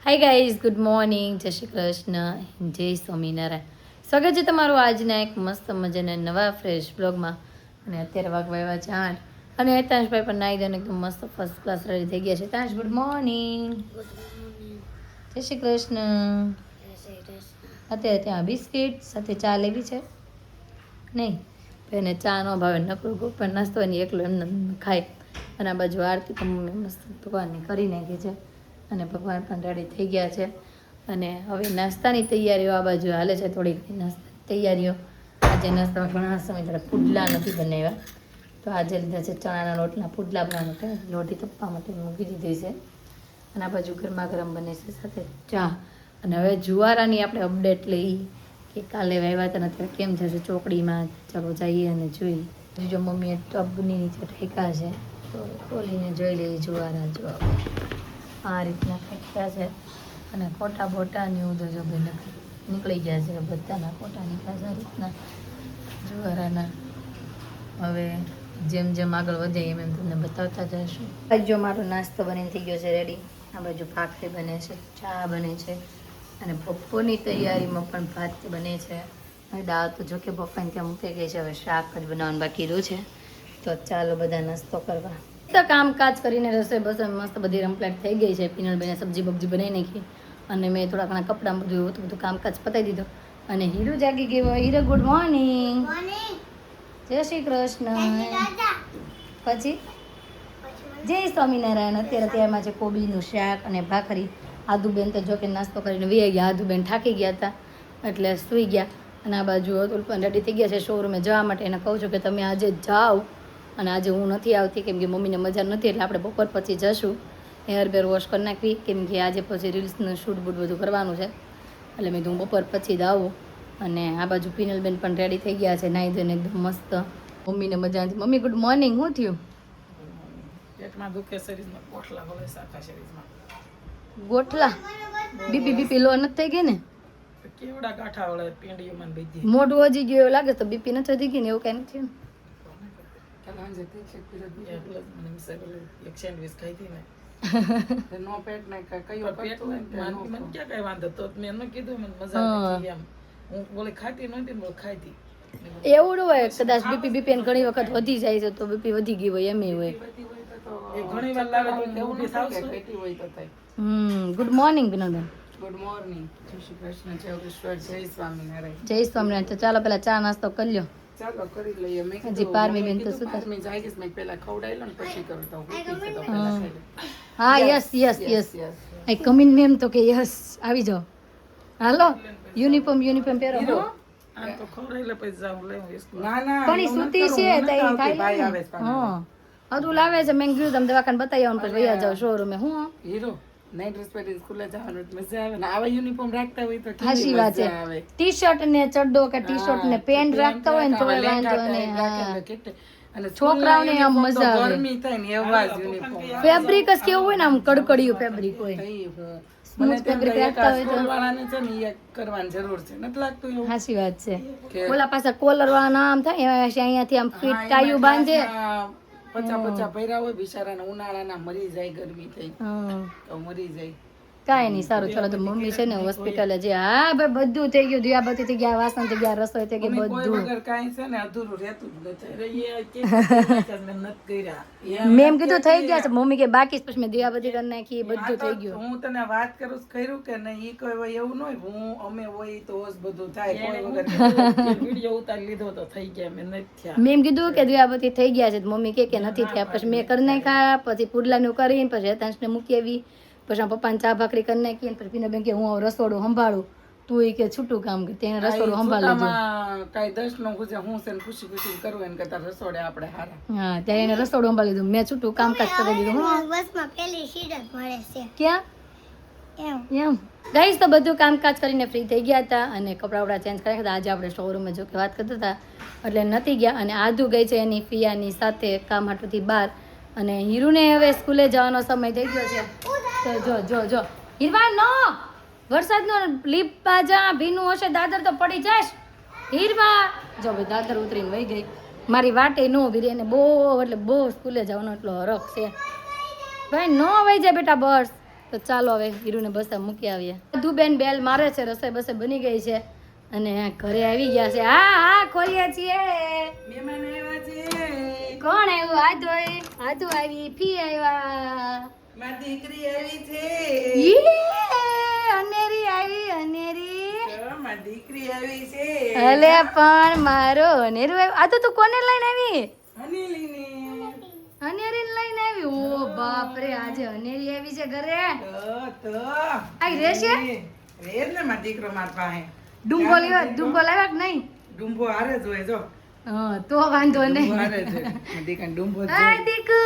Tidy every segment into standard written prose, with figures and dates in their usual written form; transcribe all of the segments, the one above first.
Hi guys, good morning, જય શ્રી કૃષ્ણ, જય સ્વામિનારાયણ. સ્વાગત છે તમારું આજના એક મસ્ત મજાના નવા ફ્રેશ બ્લોગમાં. અને અત્યારે વાગવા છે 8 અને તાંશભાઈ પણ નાહી દઈને એકદમ મસ્ત ફર્સ્ટ ક્લાસ રેડી થઈ ગયા છે. તાંશ, ગુડ મોર્નિંગ. જય શ્રી કૃષ્ણ. અત્યારે ત્યાં બિસ્કિટ સાથે ચા લેવી છે નહીં, એને ચા ન ભાવે, નકરું ગોપન નાસ્તો એની એકલો એમને ખાય. અને આ બાજુ આરતી પણ મમ્મી મસ્ત ભગવાનની કરી નાખી છે અને ભગવાન પણ રેડી થઈ ગયા છે. અને હવે નાસ્તાની તૈયારીઓ આ બાજુ હાલે છે, થોડીક નાસ્તાની તૈયારીઓ. આજે નાસ્તામાં ઘણા સમય થોડા પુડલા નથી બનાવ્યા, તો આજે લીધા છે ચણાના લોટના પુડલા બનાવવા માટે, લોટી તપવા માટે મૂકી દીધી છે. અને આ બાજુ ગરમા ગરમ બને છે સાથે ચા. અને હવે જુવારાની આપણે અપડેટ લઈ કે કાલે વાવ્યા હતા અત્યારે કેમ થશે ચોકડીમાં. ચાલો જઈએ અને જોઈએ. જો મમ્મીએ ટબની નીચે ઠેકા છે તો ખોલીને જોઈ લઈએ જુવારા. જો આ રીતના ફેંક્યા છે અને ખોટા બોટા ને એવું તો જો ભાઈ નીકળી ગયા છે, બધાના ખોટા નીકળ્યા છે આ રીતના જુવારાના. હવે જેમ જેમ આગળ વધે એમ એમ તમને બતાવતા જઈશું. જો મારો નાસ્તો બનીને થઈ ગયો છે રેડી. આ બાજુ ભાખરી બને છે, ચા બને છે અને બપોરની તૈયારીમાં પણ ભાત બને છે. હવે દાળ તો જો કે પપ્પાને ત્યાં મૂકી ગઈ છે, હવે શાક જ બનાવવાનું બાકી રહ્યું છે. તો ચાલો બધા નાસ્તો કરવા. તો કામકાજ કરીને રસોઈ બસ મસ્ત બધી રમપ્લેટ થઈ ગઈ છે. પિનલબેને સબ્જી બબ્જી બનાવી નાખી અને મેં થોડા ઘણા કપડાં બધું કામકાજ પતાવી દીધું. અને હીરો જાગી ગયો. Hero, good morning. જય શ્રી કૃષ્ણ. પછી જય સ્વામિનારાયણ. અત્યારે ત્યારમાં છે કોબીનું શાક અને ભાખરી. આદુબેન તો જો કે નાસ્તો કરીને વી ગયા. આદુબેન થાકી ગયા હતા એટલે સૂઈ ગયા. અને આ બાજુ અતુલ પણ રેડી થઈ ગયા છે શોરૂમે જવા માટે. એને કહું છું કે તમે આજે જાઓ અને આજે હું નથી આવતી કેમ કે મમ્મીને મજા નથી, એટલે આપણે બપોર પછી જશું. હેર બેર વોશ કરી નાખવી કેમ કે આજે પછી રીલ્સનું શૂટ બૂટ બધું કરવાનું છે, એટલે મેં હું બપોર પછી જ આવું. અને આ બાજુ પિનલબેન પણ રેડી થઈ ગયા છે નાહી ધોઈને એકદમ મસ્ત. મમ્મીને મજા નથી. Mummy, good morning. શું થયું? પેટમાં દુખે, શરીરમાં ગોઠલા બોલે, આખા શરીરમાં ગોઠલા? બીપી લો નથી થઈ ગઈ ને? કેવડા ગાંઠા વળે પીંડીઓમાં ને બધી. મોઢું વધી ગયું એવું લાગે તો બીપી નથી વધી ગઈ ને એવું કઈ નથી ને? એક સેન્ડવીચ ખાઈ હતી ને નો પેટ ને કયો પેટ મને ક્યાં કઈ વાંધો તો મેં એમને કીધું મને મજા નથી એમ. હું બોલે ખાતી નહોતી ને ખાઈ હતી. એવું હોય કદાચ બીપી ઘણી વખત વધી જાય છે તો બીપી વધી ગઈ હોય એમ હોય. એ ઘણી વાર લાગે તો એવું નહીં થાવશે કઈતી હોય તો થાય. Good morning Pinalben. Good morning. જય શ્રી કૃષ્ણ, જય ઈશ્વર, જય સ્વામિનારાયણ. જય સ્વામિનારાયણ. તો ચાલો પેલા ચા નાસ્તો કરી લ્યો. ચાલો કરી લઈએ. મેં હજી પારમી બેન તો શું કરે? મેં જાય મેં પહેલા ખવડાવી લો ને પછી કરું તો પહેલા ખાઈ લે. હા, yes. I come in ma'am તો કે યસ આવી જાઓ. હાલો યુનિફોર્મ પહેરો. આ તો ખવડાવી લે પછી જાઉં લેવું સ્કૂલ. ના પણ ઈ સૂતી છે તો ઈ ખાઈ લે. હા અધું લાવે છે. મેં કીધું તમે દવાખાને બતાવી આવો પછી વયા જાવ શોરૂમે. હું હીરો નાઈટ ડ્રેસ પહેરી સ્કૂલે જવાનું મજા આવે ને આવા યુનિફોર્મ રાખતા હોય તો હાચી વાત છે. ટી શર્ટ ને ચડ્ડો કે ટી શર્ટ ને પેન્ટ રાખતા હોય ને તો વાંધો નહીં. અને છોકરાઓને આમ મજા આવે. ગરમી થાય ને એવા જ યુનિફોર્મ ફેબ્રિક જ કેવું હોય ને આમ કડકડિયું ફેબ્રિક હોય. સ્મૂથ ફેબ્રિક રાખતા હોય તો વાળાને છે ને એ કરવાની જરૂર છે. નથી લાગતું એવું? હાચી વાત છે. ઓલા પાછા કોલર વાળા નામ થાય અહીંયાથી આમ ફિટ ટાયું બાંધે. પચા ભર્યા હોય બિચારાને ઉનાળાના મરી જાય, ગરમી થઈ તો મરી જાય. કાંઈ નહીં, સારું. ચાલો તો મમ્મી છે ને હોસ્પિટલે જે હા ભાઈ બધું થઈ ગયું, દિયાબત્તી થઈ ગયા, વાસણ થઈ ગયા, રસોઈ થઈ ગઈ, બધું. કાંઈ છે ને અધૂરું રહેતું જ નથી. મેં એમ કીધું થઈ ગયા છે, મમ્મી કે બાકી પછી મેં દિયાબત્તી કરી નાખી, બધું થઈ ગયું. હું તને વાત કરું કર્યું કે નહીં ઈ કોઈ હોય એવું ન હોય. હું અમે હોય તો જ બધું થાય. કોઈ વગર વિડીયો ઉતારી લીધો તો થઈ ગયા. મેં નથી થયા. મેં એમ કીધું કે દિયાબત્તી થઈ ગયા છે, મમ્મી કે નથી થયા. પછી મેં કરી નાખ્યા, પછી પુડલાનું કરીને પછી હેતાંશને મૂકી આવી, પછી પપ્પાને ચા ભાખરી કરી નાખી. પછી પીનાબેન કે હું રસોડું સંભાળું, તું એ કે છૂટું કામ કે તેને રસોડું સંભાળી લીધું. કાંઈ 10 નો ગુજે હું છે ને ખુશી ખુશી કરવું એને કરતા રસોડે આપણે હારા. હા, ત્યારે એને રસોડું સંભાળી લીધું, મેં છૂટું કામકાજ કરી દીધું. બસમાં પેલી સીટ જ મળે છે ક્યાં એમ ગાઈસ તો બધું કામકાજ કરીને ફ્રી થઈ ગયા હતા અને કપડાં વપડા ચેન્જ કર્યા હતા. આજે આપણે શોરૂમે જો કે વાત કરતા હતા એટલે નથી ગયા. અને આદુ ગઈ છે એની ફિયાની સાથે કામ હાટુથી બહાર. અને હીરુને હવે સ્કૂલે જવાનો સમય થઈ ગયો છે. તો જો હીરવા નો વરસાદનો લીપ બાજા ભીનું હશે, દાદર તો પડી જાશ. હીરવા જો ભાઈ દાદર ઉતરીને વહી ગઈ. મારી વાટે નો વીરે એને બહુ એટલે બહુ સ્કૂલે જવાનો એટલો હરખ છે ભાઈ. નો વહી જાય બેટા બસ. તો ચાલો હવે હીરુને બસ મૂકી આવીએ. બેન બેલ મારે છે, રસોઈ બસે બની ગઈ છે અને ઘરે આવી ગયા છે. હા હા ખોલીએ છીએ. મહેમાન આવ્યા છે. કોણ આવ્યું? આદુ આવી, ફી આવ્યા, મારી દીકરી આવી છે. અનેરી આવી, અનેરી. મારી દીકરી આવી છે. અલે પણ મારો અનેરું આવ્યું. આ તો તું કોને લઈને આવી? અનિલીને. અનેરી લઈને આવી. ઓ બાપ રે, આજે અનેરી આવી છે ઘરે. તો આઈ રહેશે? રેર ને મારો દીકરો માર પાસે. ડુંગો લાવ્યા કે નહીં? ડુંબો હારે જ હોય જો. હા તો વાંધો નહીં. ડુંબો હારે જ હોય. મારી દીકરાને ડુંબો જ હાય જોઈએ. દીકુ,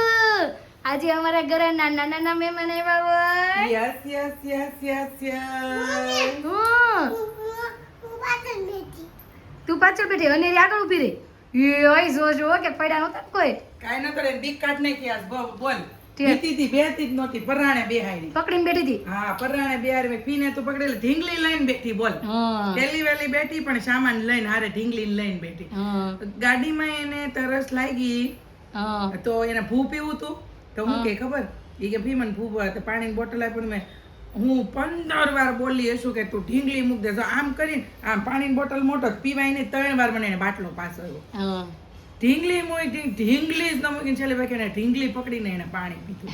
આજે અમારા ઘરે નાના નાના મહેમાન આવ્યા હોય. Yes yes yes yes yes. હું પાછળ બેઠી. તું પાછળ બેઠી, અનેરી આગળ ઊભી રહી. ઓય જોજો કે પડ્યા નહોતા ને કોઈ. કાઈ ન કરે બીક કાઢ નાખી આજ બોલ. ઠીક. બીતી હતી બેતી જ નહોતી પરાણે બેહારી. પકડીને બેઠી હતી. હા પરાણે બેહારી ફીને તો પકડેલી ઢીંગલી લઈને બેઠી બોલ. હા પેલી વેલી બેઠી પણ સામાન લઈને હારે ઢીંગલી લઈને બેઠી. હા ગાડીમાં એને તરસ લાગી હા તો એને ભૂ પીવું હતું તો હું કે ખબર ઈ કે ભી મને ભૂ તો પાણીની બોટલ આપી મેં હું 15 વાર બોલી હશું કે તું ઢીંગલી મૂક દે. તો આમ કરીને આમ પાણીની બોટલ મોટો પીવાય નહીં 3 વાર મને એને બાટલો પાછો આવ્યો. હા ઢીંગલી મૂકી ઢીંગલી જ ન મૂકીને છેલ્લે ભાઈ એને ઢીંગલી પકડીને એને પાણી પીધું.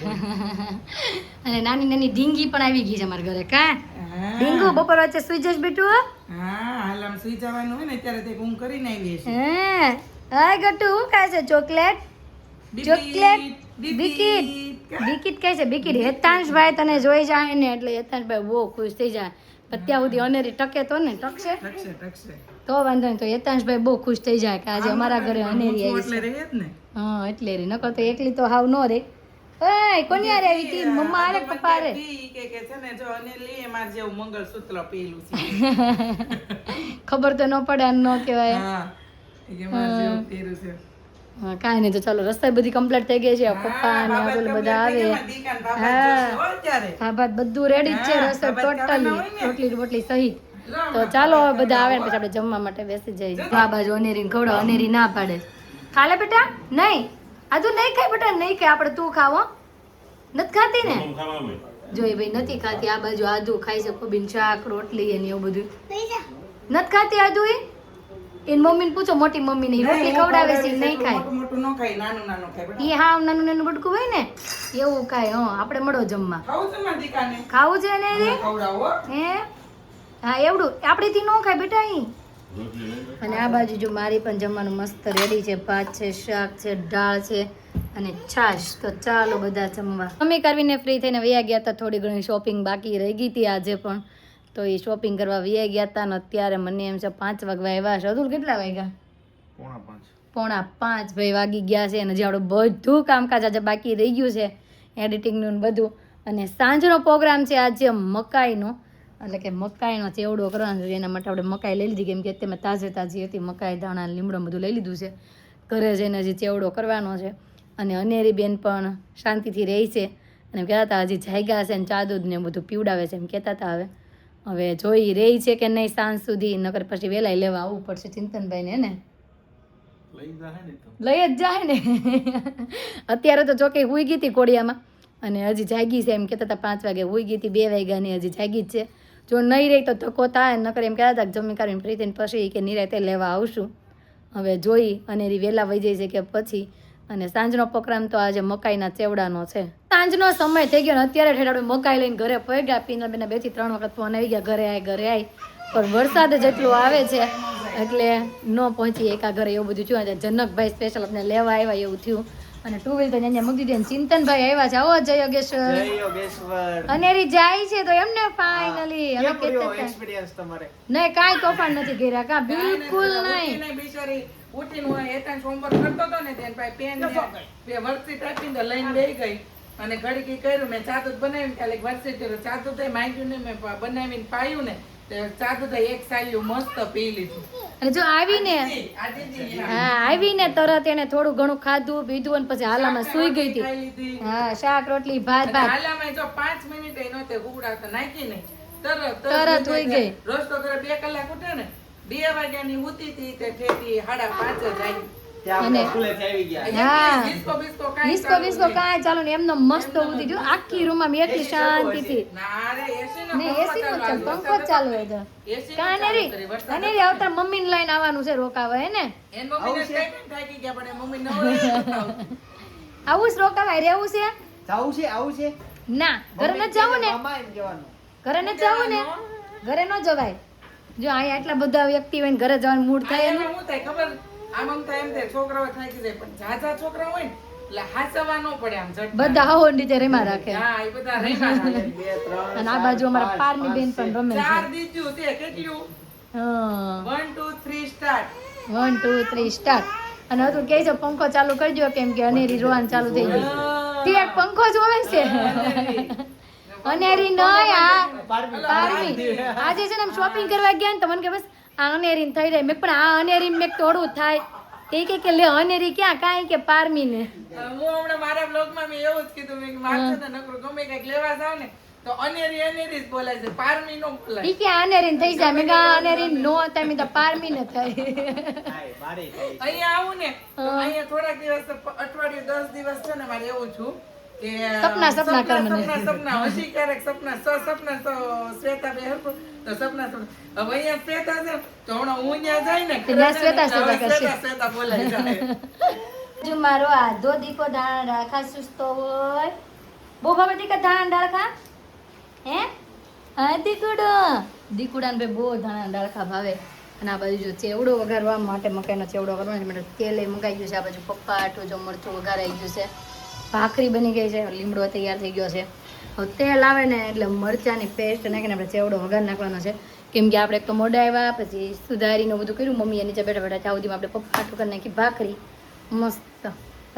અને નાની નાની ઢીંગી પણ આવી ગઈ છે અમારા ઘરે. કા હા ઢીંગુ બપોર વચ્ચે સુઈ જઈશ બેટું? હા હાલ આમ સુઈ જવાનું હોય ને ત્યારે તે ઊંઘ કરીને આવી હશે. હે હાય ગટુ, શું ખાય છે? ચોકલેટ? ચોકલેટ? બિકિટ? બિકિટ કહે છે, બિકિટ. હેતાંશભાઈ તને જોઈ જાય ને એટલે હેતાંશભાઈ બહુ ખુશ થઈ જાય. પણ ત્યાં સુધી અનેરી ટકે તો ને ટકશે ટકશે ટકશે. તો વાંધો નહીં. તો હેતાંશભાઈ બહુ ખુશ થઈ જાય કે આજે અમારા ઘરે અનેરી આવી એટલે છે. રહે જ ને. હા એટલે રે, નકર તો એકલી તો હાવ નો રે. ઓય કોની હારે આવી હતી? મમ્મા હારે પપ્પા હારે? ઈ કે છે ને જો અનિલી માર જેવું મંગળસૂત્ર પહેલું છે. ખબર તો ન પડે આમ ન કહેવાય. હા ઈ કે માર જેવું પહેર્યું છે. હા કાંઈ નહીં. તો ચાલો રસ્તાઈ બધી કમ્પ્લીટ થઈ ગઈ છે. પપ્પા ને આ પેલું બધા આવે. હા ભાત બધું રેડી જ છે. રસોઈ ટોટલી રોટલી બોટલી સહિત. તો ચાલો હવે બધા આવે ને પછી આપણે જમવા માટે બેસી જઈએ. આ બાજુ અનેરી ખવડાવ, અનેરી ના પાડે. ખાલે બેટા? નહીં આ તું નહીં ખાય બેટા, નહીં ખાય. આપણે તું ખાવો નથી ખાતી ને? જોઈ ભાઈ નથી ખાતી. આ બાજુ આદુ ખાઈ છે, કોબીન શાક રોટલી અને એવું બધું લઈ જા. નથી ખાતી. આદુ એની મમ્મીને પૂછો, મોટી મમ્મીને રોટલી ખવડાવે છે નહીં ખાય. મોટું મોટું ન ખાય, નાનું નાનું ખાય. બેટા એ હા નાનું નાનું બટકું હોય ને એવું ખાય. હા આપણે મળો જમવા. ખાવું છે મારી દીકાને? ખાવું છે ને રે? ખવડાવો. હે હા એવડું આપણેથી ન ખાય બેટા અહીં. અને આ બાજુ જો મારી પણ જમવાનું મસ્ત રેડી છે. ભાત છે, શાક છે, દાળ છે અને છાશ. તો ચાલો બધા જમવા. અમે કરવીને ફ્રી થઈને વયા ગયા હતા. થોડી ઘણી શોપિંગ બાકી રહી ગઈ હતી આજે પણ. તો એ શોપિંગ કરવા વયા ગયા હતા ને અત્યારે મને એમ છે 5 વાગવા આવ્યા છે. અતુલ કેટલા વાગ્યા? 4:45 ભાઈ વાગી ગયા છે. અને જે આપણું બધું કામકાજ આજે બાકી રહી ગયું છે, એડિટિંગનું ને બધું. અને સાંજનો પ્રોગ્રામ છે આજે મકાઈનો, એટલે કે મકાઈનો ચેવડો કરવાનો છે. એના માટે આપણે મકાઈ લઈ લીધી, કેમ કે અત્યારે તાજી હતી મકાઈ, દાણા, લીમડો બધું લઈ લીધું છે. ઘરે જઈને હજી ચેવડો કરવાનો છે. અને અનેરી બેન પણ શાંતિથી રહી છે અને કહેતા હતા હજી જાગ્યા છે ને ચા દૂધ ને બધું પીવડાવે છે એમ કહેતા હતા. હવે જોઈ રહી છે કે નહીં સાંજ સુધી, નકર પછી વહેલા લેવા આવવું પડશે ચિંતનભાઈને. ને લઈ જ જાય ને. અત્યારે તો જોકે હુઈ ગઈ હતી કોડિયામાં અને હજી જાગી છે એમ કહેતા હતા. 5 વાગે હુઈ ગઈ હતી, 2 વાગ્યાની હજી જાગી જ છે. જો નહીં રહી તો ધક્કો થાય, નકર એમ કહેતા હતા કે જમી કાઢીને ફ્રી થઈને પછી કે નિરાતે લેવા આવશું. હવે જોઈ અનેરી વહેલા વહી જાય છે કે પછી. અને સાંજનો પ્રોગ્રામ તો આજે મકાઈના ચેવડાનો છે. સાંજનો સમય થઈ ગયો ને અત્યારે ઠેઠ મકાઈ લઈને ઘરે પહોંચ્યા. પીનલબેન 2 થી 3 વખત ફોન આવી ગયા ઘરે આવી. પણ વરસાદ જેટલો આવે છે એટલે ન પહોંચી એકા ઘરે. એવું બધું થયું. જનકભાઈ સ્પેશિયલ આપણે લેવા આવ્યા એવું થયું. અને 2 વ્હીલ તો અહીંયા મૂકી દીધી. ચિંતનભાઈ આવ્યા છે. આવો જય યોગેશ્વર. અનેરી જાય છે તો એમને ફાઇનલી અમે કહેતા નહીં કાંઈ તોફાન નથી કર્યા. કા બિલકુલ નહીં. બિચારી ઉઠીને હું હેતાંશ હોમવર્ક કરતો હતો ને તેને પાસે પેન બે વર્કશીટ આપીને તો લઈને બેસી ગઈ. અને ઘડીકી કર્યું મેં ચા દૂધ બનાવીને ખાલી વર્કશીટ ચા દૂધ માંગ્યું ને મેં બનાવીને પાયું ને ચા દૂધ એક સાલ્યું મસ્ત પી લીધું. અને જો આવીને હા આવીને તરત એને થોડું ઘણું ખાધું પીધું અને પછી હાલામાં સુઈ ગઈ હતી. હા શાક રોટલી ભાત હાલામાં જો 5 મિનિટ નહોતે ઉગડાતા નાખી નહીં તરત સુઈ ગઈ. રોજ તો 2 કલાક ઉઠે ને 2 વાગ્યાની ઉતી હતી તે ઠેઠી 5:30 જ આવી. અને હા ડિસ્કો બિસ્કો કાંઈ ડિસ્કો ચાલુ બિસ્કો નહીં. કાંઈ ચાલુ નહીં એમનો મસ્ત ઉતી જો આખી રૂમમાં બેઠી શાંતિથી ના રે, AC નો ને એસી નું ચાલ પંખો પંખો જ ચાલુ હોય તો AC નું કાંઈ ચાલુ નેરી કરી, વરસાદ અને રે આવતા મમ્મીને લઈને આવવાનું છે રોકાવા હે ને એન મમ્મીને કઈ કઈ થાકી ગયા પણ એ મમ્મી નવરી આવું જ રોકાવાય રહેવું છે જાવું છે આવું છે ના ઘરે ન જવું ને મામા એમ જવાનું ઘરે ન જવું ને ઘરે ન જવાય જો અહીંયા એટલા બધા વ્યક્તિ હોય ને ઘરે જવાનું મૂડ થાય એનું શું થાય ખબર આમ થાય એમ થાય છોકરાઓ થાકી જાય પણ ઝાઝા છોકરા હોય ને એટલે હાચવા ન પડે આમ ઝટ બધા હાવો નીચે રેમાં રાખે હા એ બધા રમ્યા રાખે. 2 3 અને આ બાજુ અમારા પારની બેન પણ રમે છે ચાર દીધું તે કેટલું હા 1 2 3 સ્ટાર્ટ 1 2 3 સ્ટાર્ટ અને હતું કે છે પંખો ચાલુ કરજો કેમ કે અનેરી રોવાનું ચાલુ થઈ ગયું તે એક પંખો જોવે છે અનેરી નહીં આ પારમી આજે છે ને આમ શોપિંગ કરવા ગયા ને તો મને કે બસ આ અનેરી થઈ જાય મેં પણ આ અનેરી મેં થોડું થાય એ કે લે અનેરી ક્યાં કાંઈ કે પારમી ને હું હમણાં મારા બ્લોગમાં મેં એવું જ કીધું મેં કે મારે છે ને નકરું ગમે કંઈક લેવા જાવ ને તો અનેરી અનેરી જ બોલાય છે પારમી નો બોલાય ઈ કે અનેરી થઈ જાય મેં કહ્યું, આ અનેરી નો થાય મેં તો પારમી ને થાય થાય મારે થાય અહીંયા આવું ને તો અહીંયા થોડાક દિવસ અઠવાડિયું 10 દિવસ છે ને મારે એવું છું કે સપના કર મને. સપના હજી ક્યારેક સપના શ્વેતા બે હરખું તો સપના હવે અહીંયા શ્વેતા છે તો હમણાં હું ત્યાં જાય ને તો ત્યાં શ્વેતા શ્વેતા હવે કરશે. શ્વેતા બોલાય જાય જો મારો આધો દીકો ધાણા ડાળખા સુસ્તો હોય બહુ ભાવે દીકા ધાણા ડાળખા હે હા દીકુડાને ભાઈ બહુ ધાણા ડાળખા ભાવે અને આ બાજુ જો ચેવડો વઘારવા માટે મકાઈનો ચેવડો કરવાનો છે માટે તેલ એ મુકાઈ ગયું છે આ બાજુ પપ્પા આટું જો મરચું વઘારાઈ ગયું છે ભાખરી બની ગઈ છે લીમડો તૈયાર થઈ ગયો છે હવે તેલ આવે ને એટલે મરચાંની પેસ્ટ નાખીને આપણે ચેવડો વઘાર નાખવાનો છે કેમ કે આપણે એક તો મોઢા આવ્યા પછી સુધારીને બધું કર્યું મમ્મીએ નીચે બેઠા બેઠા ત્યાં સુધીમાં આપણે પપ્પા આટું કરી નાખી ભાખરી મસ્ત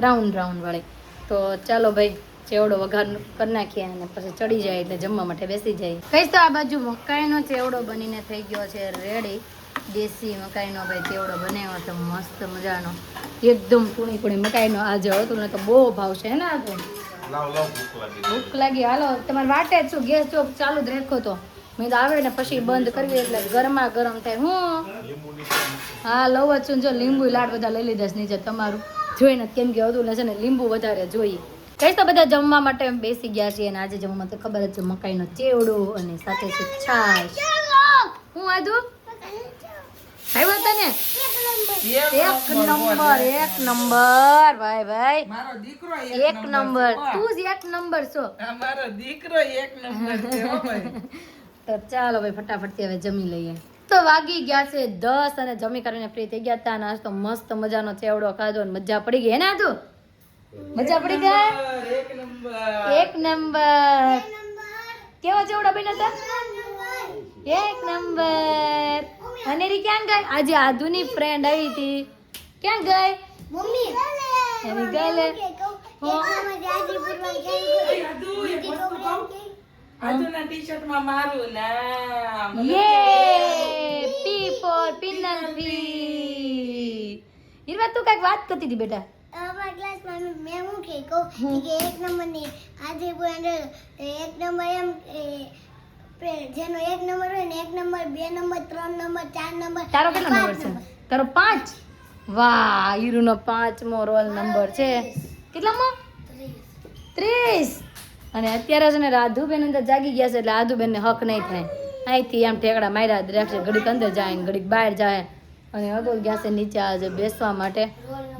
રાઉન્ડ વાળી તો ચાલો ભાઈ ચેવડો વઘાર કરી નાખીએ અને પછી ચડી જાય એટલે જમવા માટે બેસી જાય કહીશ તો આ બાજુ મકાઈનો ચેવડો બનીને થઈ ગયો છે રેડી દેશી મકાઈનો ભાઈ ચેવડો બનાવ્યો છે મસ્ત મજાનો એકદમ ટૂણી ટૂણી મકાઈનો આજે હતું ને તો બહુ ભાવ છે ને આ તો ભૂખ લાગી હાલો તમારે વાટે જ છું ગેસ જો ચાલુ જ રાખો તો મેં તો આવે ને પછી બંધ કરવી એટલે ગરમા ગરમ થાય હું હા લઉં જ છું જો લીંબુ લાડ બધા લઈ લીધા છે નીચે તમારું જોઈને કેમ કે હતું છે ને લીંબુ વધારે જોઈએ કઈ તો બધા જમવા માટે બેસી ગયા છીએ અને આજે જમવામાં તો ખબર જ છે મકાઈનો ચેવડો અને સાથે છે છાશ હું આદુ આવ્યો તને એક નંબર ભાઈ મારો દીકરો એક નંબર તું જ એક નંબર છો મારો દીકરો એક નંબર છે હો ભાઈ તો ચાલો ભાઈ ફટાફટથી હવે જમી લઈએ તો વાગી ગયા છે 10 અને જમી કરીને ફ્રી થઈ ગયા હતા નાસ્તો મસ્ત મજાનો ચેવડો ખાધો અને મજા પડી ગઈ હે ને આદુ મજા પડી ગઈ એક નંબર એક નંબર કેવો ચેવડો બન્યો હતા એક નંબર અનેરી ક્યાં ગઈ આજે આદુની ફ્રેન્ડ આવી હતી ક્યાં ગઈ મમ્મી એની ગઈ લે આજુના ટી-શર્ટ માં મારું નામ યે પી ફોર પિનલ્સી ઈરવા તું કઈક વાત કરતી હતી બેટા અમારા ક્લાસમાં મેં હું કહું કે એક નંબર ની આજે એક નંબર એમ જેનો એક નંબર હોય ને 1 નંબર 2 નંબર 3 નંબર 4 નંબર તારો કેટલો નંબર છે તારો 5 વાહ હીરુનો 5મો રોલ નંબર છે કેટલામો 30 અને અત્યારે છે ને રાધુબેન અંદર જાગી ગયા છે એટલે રાધુબેનને હક નહીં થાય અહીંથી આમ ઠેકડા માર્યા જ રાખશે ઘડીક અંદર જાય ને ઘડીક બહાર જાય અને અદો ગયા છે નીચે આજે બેસવા માટે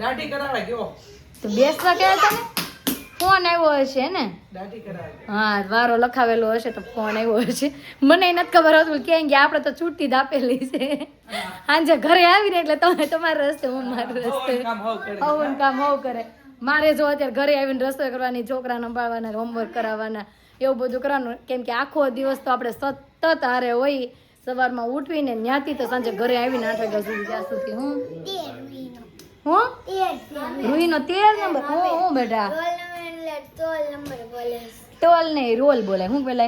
દાઢી કરાવે ગયો તો બેસવા ગયા હતા ને ફોન આવ્યો હશે ને દાઢી કરાવે હા વારો લખાવેલો હશે તો ફોન આવ્યો હશે મને નથી ખબર હતું કેમ કે આપણે તો છૂટી જ આપેલી છે સાંજે ઘરે આવીને એટલે તમે તમારા રસ્તે હું મારા રસ્તે કામ હોવ કરે આવું કામ હોવ કરે મારે જો અત્યારે ઘરે આવીને રસોઈ કરવાની છોકરાને સંભાળવાના હોમવર્ક કરાવવાના એવું બધું કરવાનું કેમ કે આખો દિવસ તો આપણે સતત હારે હોય સવારમાં ઉઠવીને ત્યાંથી તો સાંજે ઘરે આવીને 8 વાગ્યા સુધી ત્યાં સુધી હું રૂહીનો 13 નંબર હું બેટા टोल नहीं रोल बोला हूँ बोला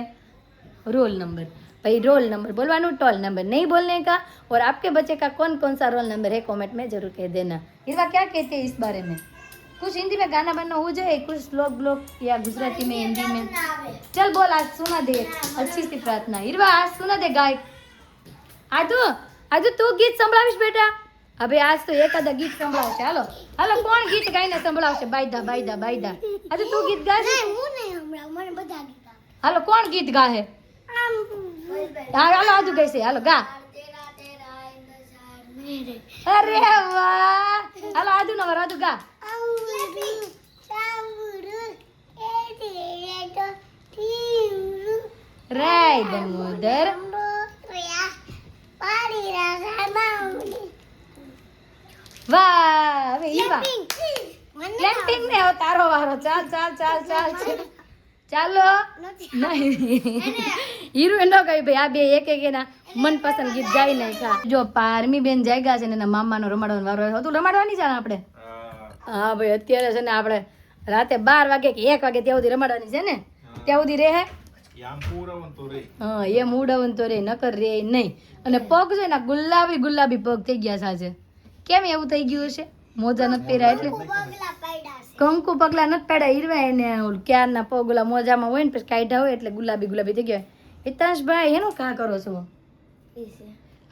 रोल नंबर भाई रोल नंबर बोलवानो टोल नंबर नहीं बोलने का और आपके बच्चे का कौन कौन सा रोल नंबर है कमेंट में जरूर कह देना इरवा क्या कहते हैं इस बारे में कुछ हिंदी में गाना बनना हो जाए कुछ श्लोक ब्लोक या गुजराती में हिंदी में चल बोल आज सुना दे अच्छी सी प्रार्थना इरवा आज सुना दे गायक आदू आदू तू गीत संभळावीश बेटा હવે આજ તો એકાદા ગીત સંભળાવશે. હાલો હાલો, કોણ ગીત ગાઈને સંભળાવશે? બાયદા બાયદા બાયદા. આજે તું ગીત ગાશે? નહીં હું નહીં હમણાં મને બધા ગીત આવે. હાલો, કોણ ગીત ગાહે? હા હાલો, આજુ ગાઈશે. હાલો ગા. તેરા તેરા ઇંતજાર મેરે અરે વાહ. હાલો આજુ નો રાજુ ગા. આઉરુ ચાઉરુ એ તેરે તો તીઉરુ રાય દમોદર. મોકયા પાડી રાગા માઉની વાહ. હવે ઈવા મને લેમ્પિંગ ને હવે તારો વારો. ચાલ ચાલ ચાલ ચાલ ચાલો. નહીં હીરો એનો કહી ભાઈ આ બે એક એક એના મનપસંદ ગીત ગાઈ નાખ્યા. જો પારમી બેન જાગ્યા છે ને એના મામાનો રમાડવાનો વારો આવ્યો. તું રમાડવાની છે ને આપણે? હા ભાઈ અત્યારે છે ને આપણે રાતે 12 વાગે કે 1 વાગે ત્યાં સુધી રમાડવાની છે ને. ત્યાં સુધી રહે. હા એમ ઉડાવન તો રે નકર રે નહીં. અને પગ છે ને ગુલાબી ગુલાબી પગ થઈ ગયા છે આજે. કેમ એવું થઈ ગયું છે? મોજા નથી પહેર્યા એટલે પગલા પાડ્યા છે કંકુ પગલા નથી પડ્યા. હીરવા એને ક્યારના પગ ઓલા મોજામાં હોય ને પછી કાઢ્યા હોય એટલે ગુલાબી ગુલાબી થઈ ગયા. હિતાંશભાઈ એનું કા કરો છો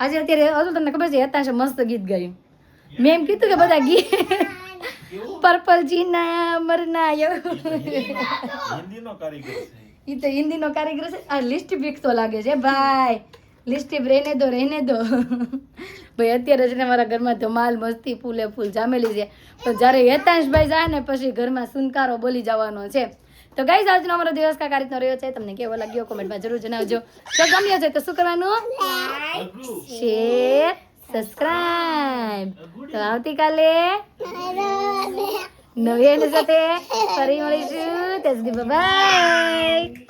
આજે? અત્યારે હજુ તમને ખબર છે હિતાંશે મસ્ત ગીત ગાયું. મેં એમ કીધું કે બધા ગીત પર્પલ જીના મરના ઈ તો હિન્દીનો કારીગર છે. આ લિસ્ટ તો લાગે છે ભાઈ. લિસ્ટ રહેને દો ભાઈ. અત્યારે છે ને મારા ઘરમાં ધમાલ મસ્તી ફૂલે ફૂલ જામેલી છે. પણ જ્યારે હેતાંશભાઈ જાય ને પછી ઘરમાં સુનકારો બોલી જવાનો છે. તો ગાઈઝ આજનો અમારો દિવસ કાંઈક આ રીતનો રહ્યો છે. તમને કેવો લાગ્યો કોમેન્ટમાં જરૂર જણાવજો. જો ગમ્યો છે તો શું કરવાનું? Share subscribe. તો આવતીકાલે નવી એની સાથે ફરી મળીશું. ત્યાં સુધી બાય.